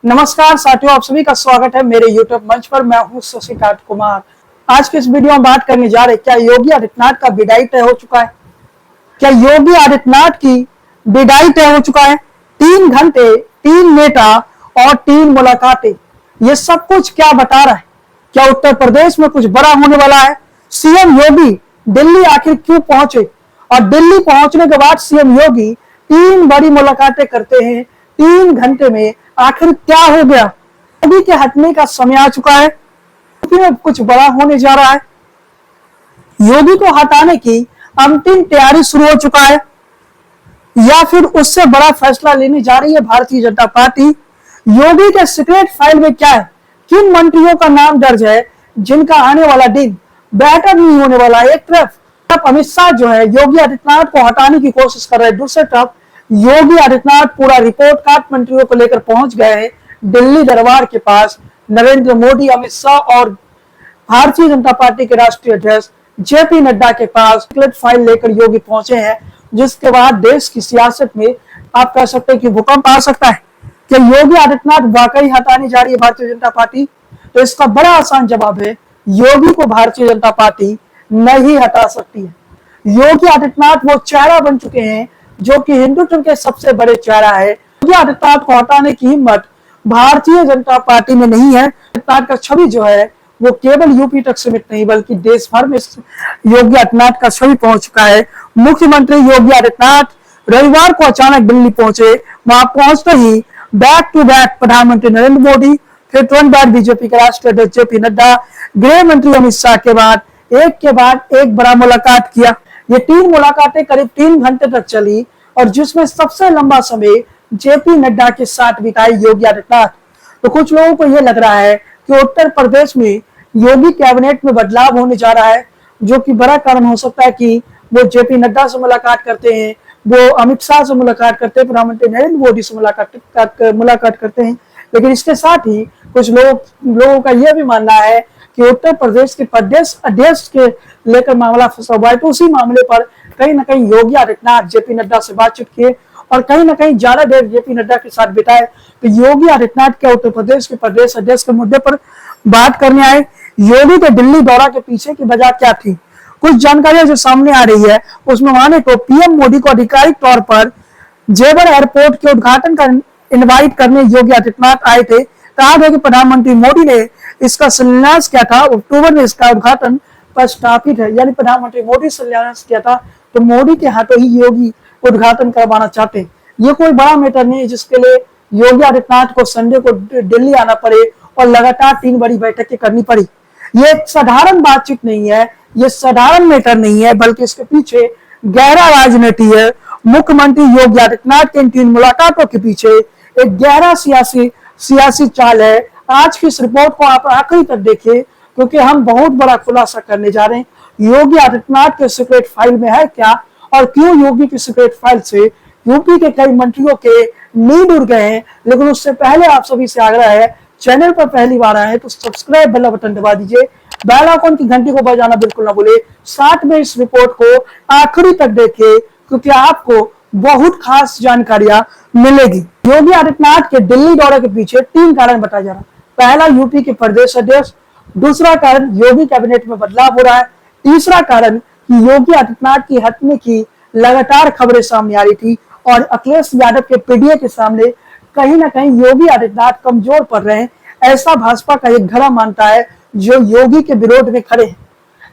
नमस्कार साथियों, आप सभी का स्वागत है मेरे YouTube मंच पर। मैं हूं शशिकांत कुमार। आज के इस वीडियो में बात करने जा रहे हैं, क्या योगी आदित्यनाथ का विदाई तय हो चुका है? क्या योगी आदित्यनाथ की विदाई तय हो चुका है? 3 घंटे, 3 नेता और 3 मुलाकातें, ये सब कुछ क्या बता रहा है? क्या उत्तर प्रदेश में कुछ बड़ा होने वाला है? सीएम योगी दिल्ली आखिर क्यों पहुंचे और दिल्ली पहुंचने के बाद सीएम योगी 3 बड़ी मुलाकातें करते हैं 3 घंटे में, आखिर क्या हो गया? योगी के हटने का समय आ चुका है, क्योंकि कुछ बड़ा होने जा रहा है। योगी को हटाने की अंतिम तैयारी शुरू हो चुका है या फिर उससे बड़ा फैसला लेने जा रही है भारतीय जनता पार्टी? योगी के सीक्रेट फाइल में क्या है? किन मंत्रियों का नाम दर्ज है जिनका आने वाला दिन बेहतर नहीं होने वाला है? एक तरफ अमित शाह जो है योगी आदित्यनाथ को हटाने की कोशिश कर रहे हैं, दूसरी तरफ योगी आदित्यनाथ पूरा रिपोर्ट कार्ड मंत्रियों को लेकर पहुंच गए हैं दिल्ली दरबार के पास। नरेंद्र मोदी, अमित शाह और भारतीय जनता पार्टी के राष्ट्रीय अध्यक्ष जेपी नड्डा के पास सीक्रेट फाइल लेकर योगी पहुंचे हैं, जिसके बाद देश की सियासत में आप कह सकते हैं कि भूकंप आ सकता है। क्या योगी आदित्यनाथ वाकई हटाने जा रही है भारतीय जनता पार्टी? तो इसका बड़ा आसान जवाब है, योगी को भारतीय जनता पार्टी नहीं हटा सकती है। योगी आदित्यनाथ वो चेहरा बन चुके हैं जो कि हिंदुत्व के सबसे बड़े चेहरा है। योगी आदित्यनाथ को हटाने की हिम्मत भारतीय जनता पार्टी में नहीं है। आदित्यनाथ का छवि जो है वो केवल यूपी तक सीमित नहीं बल्कि देश भर में योगी आदित्यनाथ का छवि पहुंच चुका है। मुख्यमंत्री योगी आदित्यनाथ रविवार को अचानक दिल्ली पहुंचे। वहां पहुंचते ही बैक टू बैक प्रधानमंत्री नरेंद्र मोदी, फिर तुरंत बाद बीजेपी के राष्ट्रीय अध्यक्ष जेपी नड्डा, गृह मंत्री अमित शाह के बाद एक बड़ा मुलाकात किया। ये 3 मुलाकातें करीब 3 घंटे तक चली और जिसमें सबसे लंबा समय जेपी नड्डा के साथ बिताई योगी आदित्यनाथ। तो कुछ लोगों को यह लग रहा है कि उत्तर प्रदेश में योगी कैबिनेट में बदलाव होने जा रहा है, जो कि बड़ा कारण हो सकता है कि वो जेपी नड्डा से मुलाकात करते हैं, वो अमित शाह से मुलाकात करते हैं, प्रधानमंत्री नरेंद्र मोदी से मुलाकात करते हैं। लेकिन इसके साथ ही कुछ लोगों का यह भी मानना है कि उत्तर प्रदेश के प्रदेश अध्यक्ष के लेकर मामला फंसा हुआ है। तो उसी मामले पर कहीं ना कहीं योगी आदित्यनाथ जेपी नड्डा से बातचीत किए और कहीं ना कहीं ज्यादा देर जेपी नड्डा के साथ बिताए। तो योगी आदित्यनाथ के उत्तर प्रदेश के प्रदेश अध्यक्ष के मुद्दे पर बात करने आए। योगी के दिल्ली दौरा के पीछे की वजह क्या थी? कुछ जानकारियां जो सामने आ रही है उसमें माने तो पीएम मोदी को आधिकारिक तौर पर जेवर एयरपोर्ट के उद्घाटन का इनवाइट करने योगी आदित्यनाथ आए थे। कहा गया कि प्रधानमंत्री मोदी ने इसका शिलान्यास किया था, अक्टूबर में इसका उद्घाटन प्रस्तावित है, यानी प्रधानमंत्री मोदी शिलान्यास किया था तो मोदी के हाथों ही योगी उद्घाटन करवाना चाहते हैं। ये कोई बड़ा मैटर नहीं है जिसके लिए योगी आदित्यनाथ को संडे को दिल्ली आना पड़े और लगातार 3 बड़ी बैठकें करनी पड़ी। ये एक साधारण बातचीत नहीं है, ये साधारण मैटर नहीं है, बल्कि इसके पीछे गहरा राजनीति है। मुख्यमंत्री योगी आदित्यनाथ के इन 3 मुलाकातों के पीछे एक गहरा सियासी चाल है। आज की इस रिपोर्ट को आप आखिरी तक देखिए, क्योंकि हम बहुत बड़ा खुलासा करने जा रहे हैं। योगी आदित्यनाथ के सीक्रेट फाइल में है क्या और क्यों योगी की सीक्रेट फाइल से यूपी के कई मंत्रियों के नींद उड़ गए हैं। लेकिन उससे पहले आप सभी से आग्रह है, चैनल पर पहली बार आए हैं तो सब्सक्राइब बेल बटन दबा दीजिए, बेल आइकन की घंटी को बजाना बिल्कुल ना भूले। साथ में इस रिपोर्ट को आखिरी तक देखिए, क्योंकि आपको बहुत खास जानकारियां मिलेगी। योगी आदित्यनाथ के दिल्ली दौरे के पीछे 3 कारण बताया जा रहा है। पहला, यूपी के प्रदेश अध्यक्ष। दूसरा कारण, योगी कैबिनेट में बदलाव हो रहा है। तीसरा कारण कि योगी आदित्यनाथ की हटने की लगातार खबरें सामने आ रही थी और अखिलेश यादव के पीडीए के सामने कहीं ना कहीं योगी आदित्यनाथ कमजोर पड़ रहे हैं, ऐसा भाजपा का एक घड़ा मानता है जो योगी के विरोध में खड़े हैं।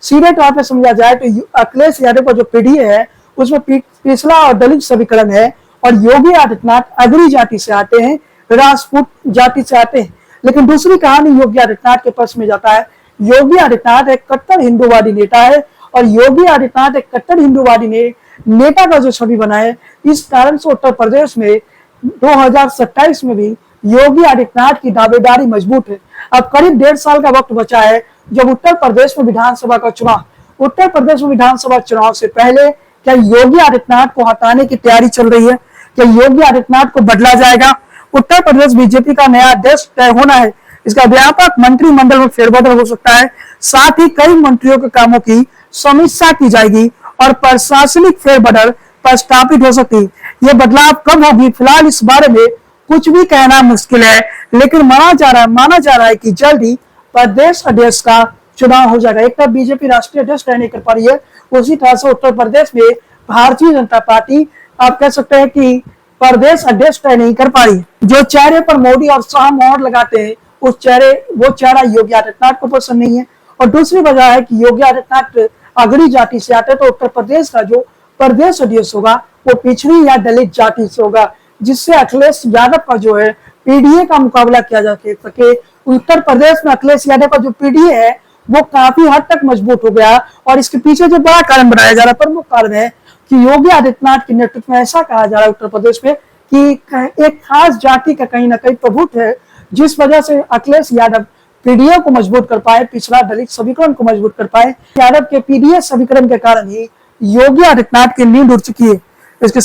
सीधे तौर पर समझा जाए तो अखिलेश यादव का जो पीडीए है उसमें पिछला और दलित समीकरण है और योगी आदित्यनाथ अग्री जाति से आते हैं, राजपूत जाति से आते हैं। लेकिन दूसरी कहानी योगी आदित्यनाथ के पक्ष में जाता है। योगी आदित्यनाथ एक कट्टर हिंदूवादी नेता है और योगी आदित्यनाथ एक कट्टर हिंदूवादी नेता का जो छवि बना है, इस कारण से उत्तर प्रदेश में 2027 में भी योगी आदित्यनाथ की दावेदारी मजबूत है। अब करीब 1.5 साल का वक्त बचा है जब उत्तर प्रदेश में विधानसभा का चुनाव। उत्तर प्रदेश में विधानसभा चुनाव से पहले क्या योगी आदित्यनाथ को हटाने की तैयारी चल रही है? क्या योगी आदित्यनाथ को बदला जाएगा? उत्तर प्रदेश बीजेपी का नया अध्यक्ष तय होना है, इसका व्यापक मंत्रिमंडल में फेरबदल हो सकता है। साथ ही कई मंत्रियों के कामों की समीक्षा की जाएगी और प्रशासनिक फेरबदल प्रस्तावित हो सकती है। ये बदलाव कब होगी, फिलहाल इस बारे में कुछ भी कहना मुश्किल है, लेकिन माना जा रहा है कि जल्द ही प्रदेश अध्यक्ष का चुनाव हो जाएगा। एक तरफ बीजेपी राष्ट्रीय अध्यक्ष तय नहीं कर पा रही है, उसी तरह से उत्तर प्रदेश में भारतीय जनता पार्टी आप कह सकते हैं कि प्रदेश अध्यक्ष तय नहीं कर पा रही। जो चेहरे पर मोदी और शाह मोहर लगाते हैं वो चेहरा योगी आदित्यनाथ को पसंद नहीं है। और दूसरी वजह है कि योगी आदित्यनाथ अगड़ी जाति से आते, तो उत्तर प्रदेश का जो प्रदेश अध्यक्ष होगा वो पिछड़ी या दलित जाति से होगा, जिससे अखिलेश यादव का जो है पीडीए का मुकाबला किया जा सके। उत्तर प्रदेश में अखिलेश यादव का जो पीडीए है वो काफी हद तक मजबूत हो गया, और इसके पीछे जो बड़ा कारण बनाया जा रहा है, प्रमुख कारण है कि योगी आदित्यनाथ के नेतृत्व में ऐसा कहा जा रहा है उत्तर प्रदेश में कि एक खास जाति का कहीं ना कहीं प्रभुत्व है, जिस वजह से अखिलेश यादव पीडीए को मजबूत कर पाए, पिछड़ा दलित समीकरण को मजबूत कर पाए। यादव के पीडीए समीकरण के कारण ही योगी आदित्यनाथ की नींद उड़ चुकी है। इसके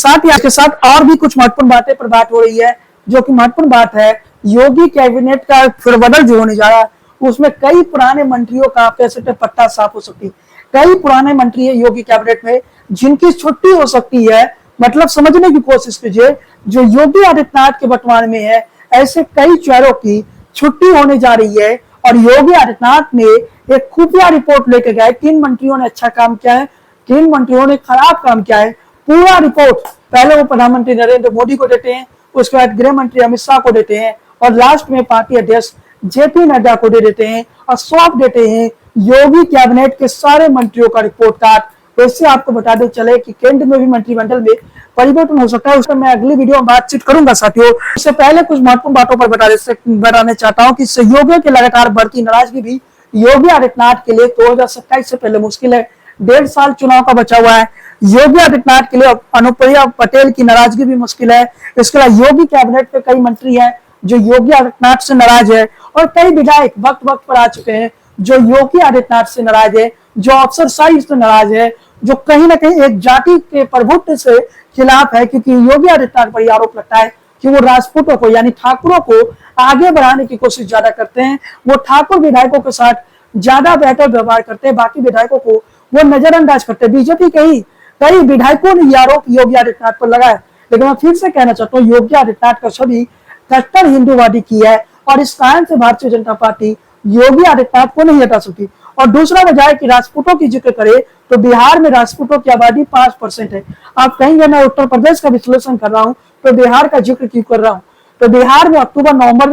साथ और भी कुछ महत्वपूर्ण बातें पर बात हो रही है, जो कि महत्वपूर्ण बात है योगी कैबिनेट का फेरबदल जो होने जा रहा है, उसमें कई पुराने मंत्रियों का आप कह सकते हैं पट्टा साफ हो सकती है। कई पुराने मंत्री है योगी कैबिनेट में जिनकी छुट्टी हो सकती है। मतलब समझने की कोशिश कीजिए, जो योगी आदित्यनाथ के बंटवारे में है ऐसे कई चेहरों की छुट्टी होने जा रही है। और योगी आदित्यनाथ ने एक खुफिया रिपोर्ट लेके गए, किन मंत्रियों ने अच्छा काम किया है, किन मंत्रियों ने खराब काम किया है, पूरा रिपोर्ट पहले वो प्रधानमंत्री नरेंद्र मोदी को देते हैं, उसके बाद गृह मंत्री अमित शाह को देते हैं, और लास्ट में पार्टी अध्यक्ष जेपी नड्डा को दे देते हैं, और सौंप देते हैं योगी कैबिनेट के सारे मंत्रियों का रिपोर्ट कार्ड। इससे आपको बता दें चले कि केंद्र में भी मंत्रिमंडल में परिवर्तन हो सकता है, उस पर मैं अगली वीडियो में बातचीत करूंगा साथियों। इससे पहले कुछ महत्वपूर्ण बातों पर बताने चाहता हूं कि सहयोगियों की लगातार बढ़ती नाराजगी भी योगी आदित्यनाथ के लिए 2027 से पहले मुश्किल है। 1.5 साल चुनाव का बचा हुआ है। योगी आदित्यनाथ के लिए अनुप्रिया पटेल की नाराजगी भी मुश्किल है। इसके अलावा योगी कैबिनेट में कई मंत्री हैं जो योगी आदित्यनाथ से नाराज है, और कई विधायक वक्त पर आ चुके हैं जो योगी आदित्यनाथ से नाराज है, जो अफसरशाही से नाराज है, जो कहीं ना कहीं एक जाति के प्रभुत्व से खिलाफ है। क्योंकि योगी आदित्यनाथ पर आरोप लगता है कि वो राजपूतों को यानी ठाकुरों को आगे बढ़ाने की कोशिश ज्यादा करते हैं, वो ठाकुर विधायकों के साथ ज्यादा बेहतर व्यवहार करते हैं, बाकी विधायकों को वो नजरअंदाज करते हैं। बीजेपी के ही कई विधायकों ने ये आरोप योगी आदित्यनाथ पर लगाया। लेकिन मैं फिर से कहना चाहता हूँ योगी आदित्यनाथ का सभी कट्टर हिंदूवादी की है, और इस कारण से भारतीय जनता पार्टी योगी आदित्यनाथ को नहीं हटा सकती। और दूसरा वजह है कि राजपूतों की जिक्र करें तो बिहार में राजपूतों की आबादी 5% है। आप कहेंगे मैं उत्तर प्रदेश का विश्लेषण कर रहा हूं तो बिहार का जिक्र क्यों कर रहा हूं। तो बिहार में अक्टूबर नवंबर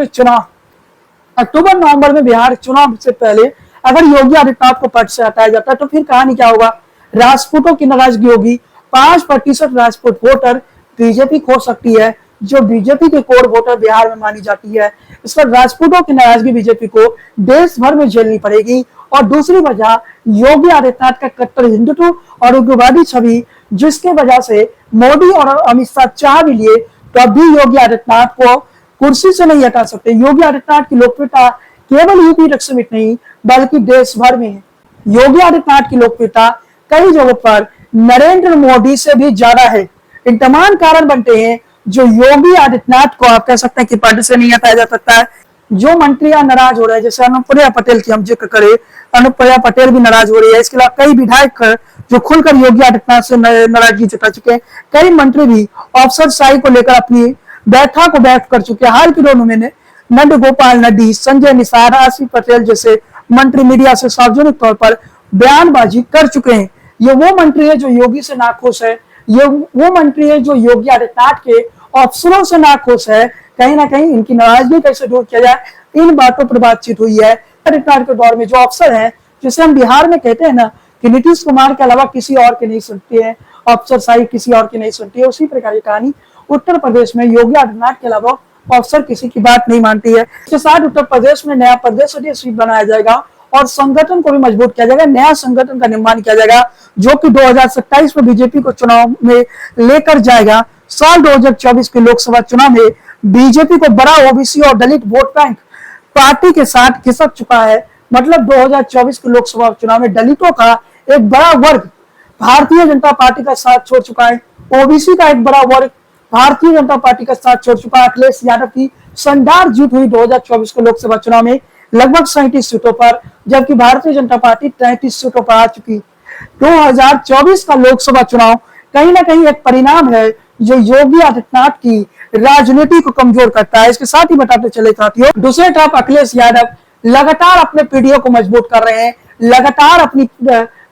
में बिहार चुनाव से पहले अगर योगी आदित्यनाथ को पद से हटाया जाता है तो फिर कहानी क्या होगा, राजपूतों की नाराजगी होगी। 5% राजपूत वोटर बीजेपी खो सकती है, जो बीजेपी के कोर वोटर बिहार में मानी जाती है। इस पर राजपूतों की नाराजगी बीजेपी को देश भर में झेलनी पड़ेगी। और दूसरी वजह योगी आदित्यनाथ का कट्टर हिंदुत्व और उग्रवादी छवि, जिसके वजह से मोदी और अमित शाह चाह भी लिए तो अभी योगी आदित्यनाथ को कुर्सी से नहीं हटा सकते। योगी आदित्यनाथ की लोकप्रियता केवल यूपी तक सीमित नहीं बल्कि देश भर में है। योगी आदित्यनाथ की लोकप्रियता कई जगहों पर नरेंद्र मोदी से भी ज्यादा है। इन तमाम कारण बनते हैं जो योगी आदित्यनाथ को आप कह सकते हैं कि पद से नहीं हटाया जा सकता है। जो मंत्रियां नाराज हो रहे हैं, जैसे अनुप्रिया पटेल की हम जिक्र करें, अनुप्रिया पटेल भी नाराज हो रही है। इसके अलावा कई विधायक जो खुलकर योगी आदित्यनाथ से नाराजगी जता चुके हैं। कई मंत्री भी अफसरशाही को लेकर अपनी बैठक को व्यक्त कर चुके हैं। हाल के दिनों में नंद गोपाल नड्डी, संजय निषाद, आसिफ पटेल जैसे मंत्री मीडिया से सार्वजनिक तौर पर बयानबाजी कर चुके हैं। ये वो मंत्री है जो योगी से नाखुश है, ये वो मंत्री है जो योगी आदित्यनाथ के अफसरों से नाखुश है। कहीं ना कहीं इनकी नाराजगी कैसे दूर किया जाए, इन बातों पर बातचीत हुई है। आदित्यनाथ के दौर में जो अफसर हैं, जिसे हम बिहार में कहते हैं ना कि नीतीश कुमार के अलावा किसी और की नहीं सुनती है, अफसरशाही किसी और की नहीं सुनती है, उसी प्रकार की कहानी उत्तर प्रदेश में योगी आदित्यनाथ के अलावा अफसर किसी की बात नहीं मानती है। इसके साथ उत्तर प्रदेश में नया प्रदेश अध्यक्ष बनाया जाएगा और संगठन को भी मजबूत किया जाएगा। नया संगठन का निर्माण किया जाएगा जो कि 2027 में बीजेपी को चुनाव में लेकर जाएगा। साल 2024 के लोकसभा चुनाव में बीजेपी को बड़ा ओबीसी और दलित वोट बैंक पार्टी के साथ खिसक चुका है। मतलब 2024 के लोकसभा चुनाव में दलितों का एक बड़ा वर्ग भारतीय जनता पार्टी का साथ छोड़ चुका है। ओबीसी का एक बड़ा वर्ग भारतीय जनता पार्टी का साथ छोड़ चुका है। अखिलेश यादव की शानदार जीत हुई 2024 के लोकसभा चुनाव में लगभग 37 सीटों पर, जबकि भारतीय जनता पार्टी 33 सीटों पर आ चुकी। 2024 का लोकसभा चुनाव कहीं ना कहीं एक परिणाम है जो योगी आदित्यनाथ की राजनीति को कमजोर करता है। इसके साथ ही बताते चले साथियों, दूसरे तरफ अखिलेश यादव लगातार अपने पीडीओ को मजबूत कर रहे हैं, लगातार अपनी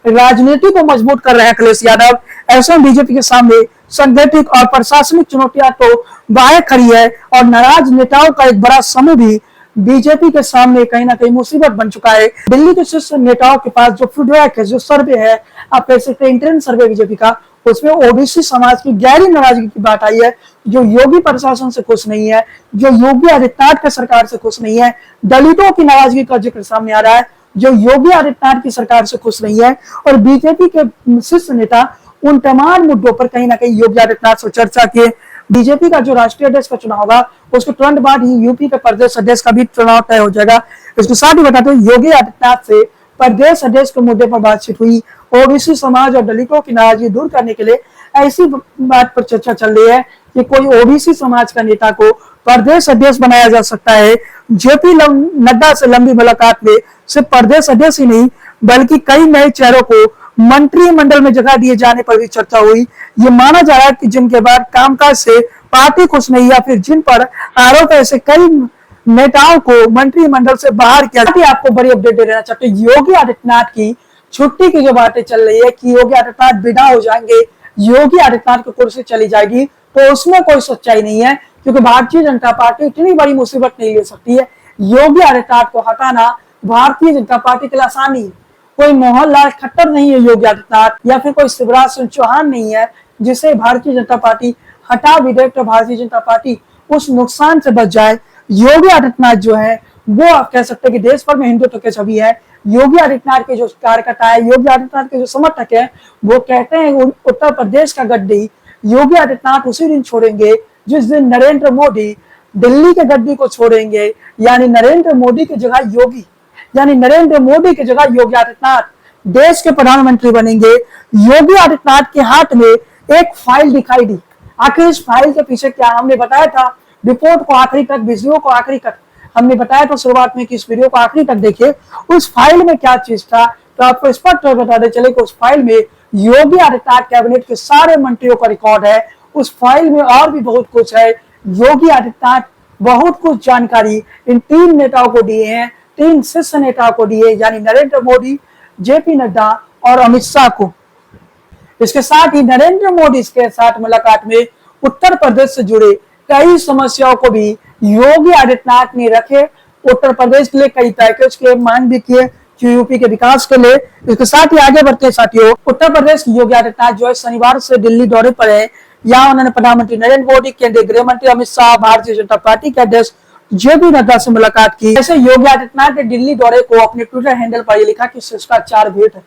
राजनीति को मजबूत कर रहे हैं अखिलेश यादव। ऐसे में बीजेपी के सामने सांगठनिक और प्रशासनिक चुनौतियां तो बाहर खड़ी है और नाराज नेताओं का एक बड़ा समूह भी बीजेपी के सामने कहीं ना कहीं मुसीबत बन चुका है। दिल्ली के शीर्ष नेताओं के पास जो फीडबैक है, जो सर्वे है, आप कह सकते हैं इंटरनल सर्वे बीजेपी का, उसमें ओबीसी समाज की गहरी नाराजगी की बात आई है, जो योगी प्रशासन से खुश नहीं है, जो योगी आदित्यनाथ की सरकार से खुश नहीं है। दलितों की नाराजगी का जिक्र सामने आ रहा है, जो योगी आदित्यनाथ की सरकार से खुश नहीं है। और बीजेपी के शीर्ष नेता उन तमाम मुद्दों पर कहीं ना कहीं योगी आदित्यनाथ से चर्चा किए। बीजेपी का जो राष्ट्रीय अध्यक्ष का चुनाव होगा, उसके तुरंत बाद ही यूपी के प्रदेश अध्यक्ष का भी चुनाव तय हो जाएगा। इसके साथ ही बताते हैं, योगी आदित्यनाथ से प्रदेश अध्यक्ष के मुद्दे पर बातचीत हुई। ओबीसी समाज और दलितों की नाराजगी दूर करने के लिए ऐसी बात पर चर्चा चल रही है कि कोई ओबीसी समाज का नेता को प्रदेश अध्यक्ष बनाया जा सकता है। जेपी नड्डा से लंबी मुलाकात में सिर्फ प्रदेश अध्यक्ष ही नहीं, बल्कि कई नए चेहरों को मंत्रिमंडल में जगह दिए जाने पर भी चर्चा हुई। ये माना जा रहा है कि जिनके बाद कामकाज से पार्टी खुश नहीं, या फिर जिन पर आरोप ऐसे कई नेताओं को मंत्रिमंडल से बाहर किया। आपको बड़ी अपडेट दे देना चाहते हैं, योगी आदित्यनाथ की छुट्टी की जो बातें चल रही है कि योगी आदित्यनाथ विदा हो जाएंगे, योगी आदित्यनाथ की कुर्सी चली जाएगी, तो उसमें कोई सच्चाई नहीं है, क्योंकि भारतीय जनता पार्टी इतनी बड़ी मुसीबत नहीं ले सकती है। योगी आदित्यनाथ को हटाना भारतीय जनता पार्टी के लिए आसान नहीं है। कोई मोहनलाल खट्टर नहीं है योगी आदित्यनाथ, या फिर कोई शिवराज सिंह चौहान नहीं है जिसे भारतीय जनता पार्टी हटा भी दे तो भारतीय जनता पार्टी उस नुकसान से बच जाए। योगी आदित्यनाथ जो है वो आप कह सकते हैं कि देश भर में हिंदुत्व की छवि है। योगी आदित्यनाथ के जो कार्यकर्ता है, योगी आदित्यनाथ के जो समर्थक है, वो कहते हैं उत्तर प्रदेश का गड्डी योगी आदित्यनाथ उसी दिन छोड़ेंगे जिस दिन नरेंद्र मोदी दिल्ली के गड्डी को छोड़ेंगे, यानी नरेंद्र मोदी की जगह योगी, यानी नरेंद्र मोदी की जगह योगी आदित्यनाथ देश के प्रधानमंत्री बनेंगे। योगी आदित्यनाथ के हाथ में एक फाइल दिखाई दी। आखिर इस फाइल के पीछे क्या, हमने बताया था रिपोर्ट को आखिरी तक, वीडियो को आखिरी तक हमने बताया था शुरुआत में कि इस वीडियो को आखिरी तक देखिए। उस फाइल में क्या चीज था, तो आपको स्पष्ट बताते चले कि उस फाइल में योगी आदित्यनाथ कैबिनेट के सारे मंत्रियों का रिकॉर्ड है। उस फाइल में और भी बहुत कुछ है। योगी आदित्यनाथ बहुत कुछ जानकारी इन तीन नेताओं को दिए हैं, तीन शीर्ष नेताओं को दिए, यानी नरेंद्र मोदी, जेपी नड्डा और अमित शाह को। इसके साथ ही नरेंद्र मोदी के साथ मुलाकात में उत्तर प्रदेश से जुड़े कई समस्याओं को भी योगी आदित्यनाथ ने रखे। उत्तर प्रदेश के लिए कई पैकेज के मांग भी किए यूपी के विकास के लिए। इसके साथ ही आगे बढ़ते हैं साथियों, उत्तर प्रदेश की योगी आदित्यनाथ जो है शनिवार से दिल्ली दौरे पर है। यहाँ उन्होंने प्रधानमंत्री नरेंद्र मोदी, केंद्रीय गृह मंत्री अमित शाह, भारतीय जनता पार्टी के अध्यक्ष जेपी नड्डा से मुलाकात की। ऐसे योगी आदित्यनाथ ने दिल्ली दौरे को अपने ट्विटर हैंडल पर लिखा कि शिष्टाचार भेंट है,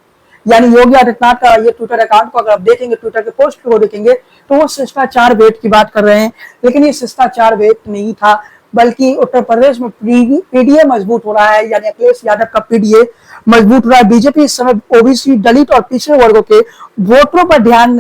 यानी योगी आदित्यनाथ का ये ट्विटर अकाउंट को अगर आप देखेंगे, ट्विटर के पोस्ट को देखेंगे, तो वो शिष्टाचार भेंट की बात कर रहे हैं। लेकिन ये शिष्टाचार भेंट नहीं था, बल्कि उत्तर प्रदेश में पीडीए मजबूत हो रहा है, यानी अखिलेश यादव का पीडीए मजबूत हो रहा है। बीजेपी इस समय ओबीसी, दलित और पिछड़े वर्गों के वोटरों पर ध्यान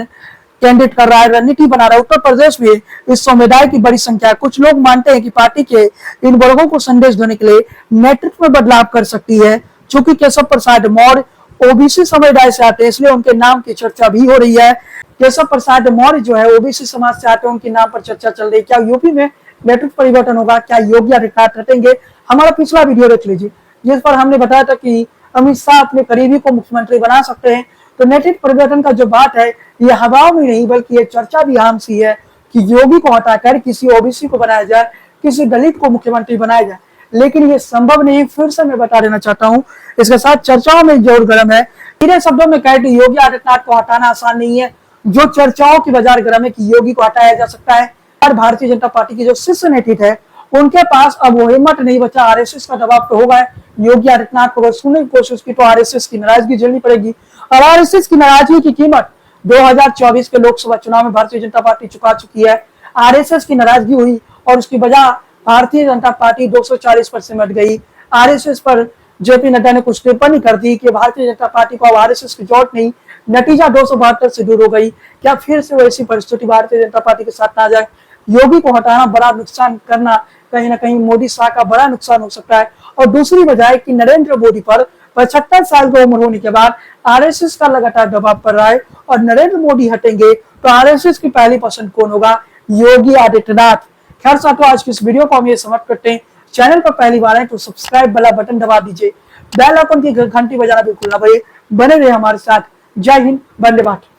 केंद्रित कर रहा है, रणनीति बना रहा है। उत्तर प्रदेश में इस समुदाय की बड़ी संख्या है। कुछ लोग मानते हैं कि पार्टी के इन वर्गों को संदेश देने के लिए नेतृत्व में बदलाव कर सकती है। चूंकि केशव प्रसाद मौर्य ओबीसी समुदाय से आते हैं, इसलिए उनके नाम की चर्चा भी हो रही है। केशव प्रसाद मौर्य जो है ओबीसी समाज से आते हैं, उनके नाम पर चर्चा चल रही है। क्या यूपी में नेतृत्व परिवर्तन होगा? क्या योगी आदित्यनाथ हटेंगे? हमारा पिछला वीडियो देख लीजिए, जिस पर हमने बताया था कि अमित शाह अपने करीबी को मुख्यमंत्री बना सकते हैं। तो नेतृत्व परिवर्तन का जो बात है, ये हवा में नहीं बल्कि ये चर्चा भी आम सी है कि योगी को हटाकर किसी ओबीसी को बनाया जाए, किसी दलित को मुख्यमंत्री बनाया जाए। लेकिन ये संभव नहीं, फिर से मैं बता देना चाहता हूँ। इसके साथ चर्चाओं में जोर गर्म है। सीधे शब्दों में कहे तो योगी आदित्यनाथ को हटाना आसान नहीं है। जो चर्चाओं की बाजार गर्म है कि योगी को हटाया जा सकता है, और भारतीय जनता पार्टी की जो शीर्ष नेतृत्व है उनके पास अब वो हिम्मत नहीं बचा। आरएसएस का दबाव तो होगा, योगी आदित्यनाथ को अगर सुनने की कोशिश की तो आरएसएस की नाराजगी झेलनी पड़ेगी। और आरएसएस की नाराजगी की कीमत 2024 के लोकसभा चुनाव में भारतीय जनता पार्टी चुका चुकी है। आरएसएस की नाराजगी हुई और उसकी वजह भारतीय जनता पार्टी 240 पर सिमट गई। आरएसएस पर जेपी नड्डा ने कुछ टिप्पणी कर दी कि भारतीय जनता पार्टी को अब आरएसएस की जरूरत नहीं, नतीजा 272 से दूर हो गई। क्या फिर से वैसी परिस्थिति भारतीय जनता पार्टी के साथ ना जाए? योगी को हटाना बड़ा नुकसान करना कहीं ना कहीं मोदी शाह का बड़ा नुकसान हो सकता है। और दूसरी वजह है कि नरेंद्र मोदी पर 75 साल की उम्र होने के बाद आरएसएस का लगातार दबाव पड़ रहा है, और नरेंद्र मोदी हटेंगे तो आरएसएस की पहली पसंद कौन होगा? योगी आदित्यनाथ। खैर साथियों, आज की इस वीडियो को हम ये समाप्त करते हैं। चैनल पर पहली बार है तो सब्सक्राइब वाला बटन दबा दीजिए, बेल आइकन की घंटी बजाना बिल्कुल ना भूलिए। बने रहे हमारे साथ। जय हिंद, वंदे मातरम।